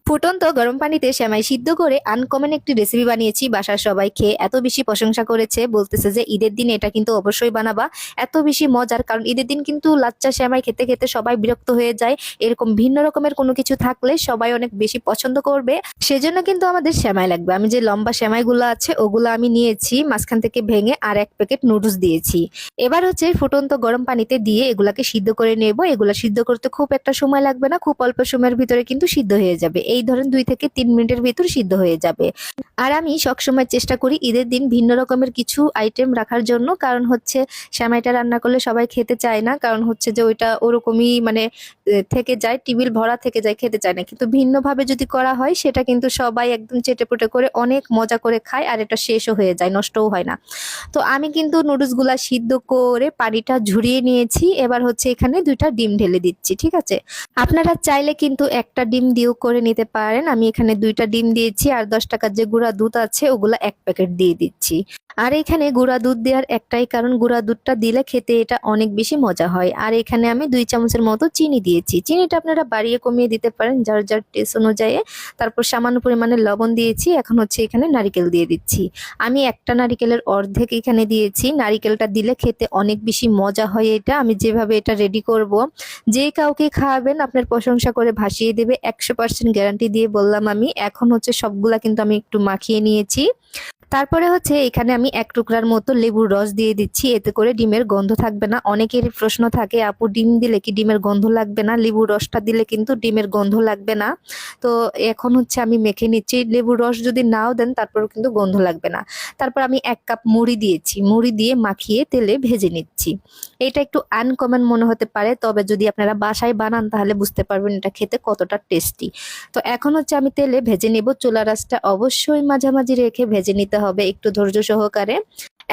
ফুটন্ত গরম পানিতে সেমাই সিদ্ধ করে আনকমন একটি রেসিপি বানিয়েছি। বাসার সবাই খেয়ে এত বেশি প্রশংসা করেছে, বলতেছে যে ঈদের দিন এটা কিন্তু অবশ্যই বানাবা। এত বেশি মজার, কারণ ঈদের দিন কিন্তু লাচ্চা সেমাই খেতে খেতে সবাই বিরক্ত হয়ে যায়। এরকম ভিন্ন রকমের কোনো কিছু থাকলে সবাই অনেক বেশি পছন্দ করবে। সেজন্য কিন্তু আমাদের সেমাই লাগবে। আমি যে লম্বা সেমাইগুলো আছে ওগুলো আমি নিয়েছি, মাঝখান থেকে ভেঙে আর এক প্যাকেট নুডলস দিয়েছি। এবার হচ্ছে ফুটন্ত গরম পানিতে দিয়ে এগুলাকে সিদ্ধ করে নেব। এগুলা সিদ্ধ করতে খুব একটা সময় লাগবে না, খুব অল্প সময়ের ভিতরে কিন্তু সিদ্ধ হয়ে যাবে। এই ধরেন 2 থেকে 3 মিনিটের ভিতর সিদ্ধ হয়ে যাবে। আর আমি সবসময় চেষ্টা করি ঈদের দিন ভিন্ন রকমের কিছু আইটেম রাখার জন্য, কারণ হচ্ছে সেমাইটা রান্না করলে সবাই খেতে চায় না, কারণ হচ্ছে যে ওইটা ওরকমই মানে থেকে যায়, টেবিল ভরা থেকে যায়, খেতে চায় না। কিন্তু ভিন্নভাবে যদি করা হয় সেটা কিন্তু সবাই একদম চেটেপুটে করে অনেক মজা করে খায়, আর এটা শেষও হয়ে যায়, নষ্টও হয় না। তো আমি কিন্তু নুডলস গুলা সিদ্ধ করে পানিটা ঝরিয়ে নিয়েছি। এবার হচ্ছে এখানে 2টা ডিম ঢেলে দিচ্ছি, ঠিক আছে। আপনারা চাইলে কিন্তু একটা ডিম দিয়েও করে নিতে পারেন। আমি এখানে 2টা ডিম দিয়েছি, আর 10 টাকার যে গুঁড়া দুধ আছে ওগুলা 1 প্যাকেট দিয়ে দিচ্ছি। আর এখানে গুঁড়া দুধ দেওয়ার একটাই কারণ, গুঁড়া দুধটা দিলে খেতে এটা অনেক বেশি মজা হয়। আর এখানে আমি 2 চামচের মতো চিনি দিয়েছি। চিনিটা আপনারা বাড়িয়ে কমিয়ে দিতে পারেন যার যার টেস্ট অনুযায়ী। তারপর সামান্য পরিমাণে লবণ দিয়েছি। এখন হচ্ছে এখানে নারিকেল দিয়ে দিচ্ছি। আমি একটা নারিকেলের অর্ধেক এখানে দিয়েছি। নারিকেলটা দিলে খেতে অনেক বেশি মজা হয়। এটা আমি যেভাবে এটা রেডি করব, যে কাউকে খাওয়াবেন আপনার প্রশংসা করে ভাসিয়ে দেবে, 100% গ্যারান্টি দিয়ে বললাম আমি। এখন হচ্ছে সবগুলা কিন্তু আমি একটু মাখিয়ে নিয়েছি। তারপরে হচ্ছে এখানে আমি 1 টুকরার মতো লেবুর রস দিয়ে দিচ্ছি, এতে করে ডিমের গন্ধ থাকবে না। অনেকেরই প্রশ্ন থাকে, আপু ডিম দিলে কি ডিমের গন্ধ লাগবে না? লেবুর রসটা দিলে কিন্তু ডিমের গন্ধ লাগবে না। তো এখন হচ্ছে আমি মেখে নিচ্ছি। লেবুর রস যদি নাও দেন তারপরেও কিন্তু গন্ধ লাগবে না। তারপর আমি 1 কাপ মুড়ি দিয়েছি, মুড়ি দিয়ে মাখিয়ে তেলে ভেজে নিচ্ছি। এটা একটু আনকমন মনে হতে পারে, তবে যদি আপনারা বাসায় বানান তাহলে বুঝতে পারবেন এটা খেতে কতটা টেস্টি। তো এখন হচ্ছে আমি তেলে ভেজে নেব। চুলার আঁচটা অবশ্যই মাঝামাঝি রেখে ভেজে নিতে হবে একটু ধৈর্য সহকারে।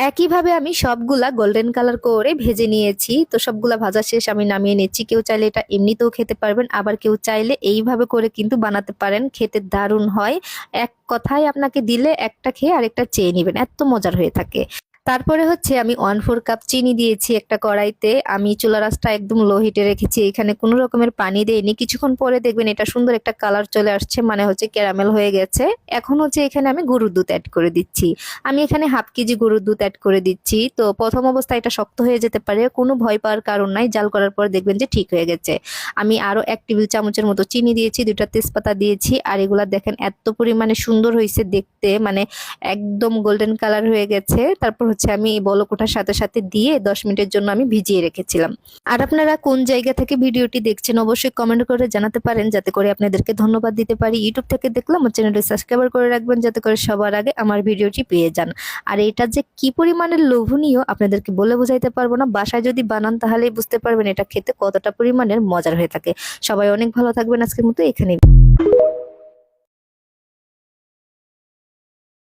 একইভাবে আমি সবগুলা গোল্ডেন কালার করে ভেজে নিয়েছি। তো সবগুলা ভাজা শেষ, আমি নামিয়ে নিচ্ছি। কেউ চাইলে এটা এমনিতেও খেতে পারবেন, আবার কেউ চাইলে এইভাবে করে কিন্তু বানাতে পারেন, খেতে দারুণ হয়। এক কথায় আপনাকে দিলে একটা খেয়ে আরেকটা চেয়ে নেবেন, এত মজার হয়ে থাকে। তারপরে হচ্ছে আমি 1/4 কাপ চিনি দিয়েছি একটা কড়াইতে। আমি চুলার আঁচটা একদম লো হিটে রেখেছি, এখানে কোনো রকমের পানি দেইনি। কিছুক্ষণ পরে দেখবেন এটা সুন্দর একটা কালার চলে আসছে, মানে হচ্ছে ক্যারামেল হয়ে গেছে। এখন হচ্ছে এখানে আমি গরুর দুধ অ্যাড করে দিচ্ছি। আমি এখানে 1/2 কেজি গরুর দুধ অ্যাড করে দিচ্ছি। তো প্রথম অবস্থায় এটা শক্ত হয়ে যেতে পারে, কোনো ভয় পাওয়ার কারণ নাই, জাল করার পর দেখবেন যে ঠিক হয়ে গেছে। আমি আরো 1 টেবিল চামচের মতো চিনি দিয়েছি, 2টা তেজপাতা দিয়েছি। আর এগুলা দেখেন এত পরিমাণে সুন্দর হয়েছে দেখতে, মানে একদম গোল্ডেন কালার হয়ে গেছে। তারপর হচ্ছে আমি বলক ওঠার সাথে সাথে দিয়ে 10 মিনিটের জন্য আমি ভিজিয়ে রেখেছিলাম। আর আপনারা কোন জায়গা থেকে ভিডিওটি দেখছেন অবশ্যই কমেন্ট করে জানাতে পারেন, যাতে করে আপনাদেরকে ধন্যবাদ দিতে পারি। ইউটিউব থেকে দেখলাম, আমার চ্যানেলটি সাবস্ক্রাইব করে রাখবেন যাতে করে সবার আগে আমার ভিডিওটি পেয়ে যান। আর এটা যে কি পরিমাণে লোভনীয় আপনাদেরকে বলে বোঝাইতে পারবো না। বাসায় যদি বানান তাহলেই বুঝতে পারবেন এটা খেতে কতটা পরিমাণের মজার হয়ে থাকে। সবাই অনেক ভালো থাকবেন, আজকের মতো এখানেই।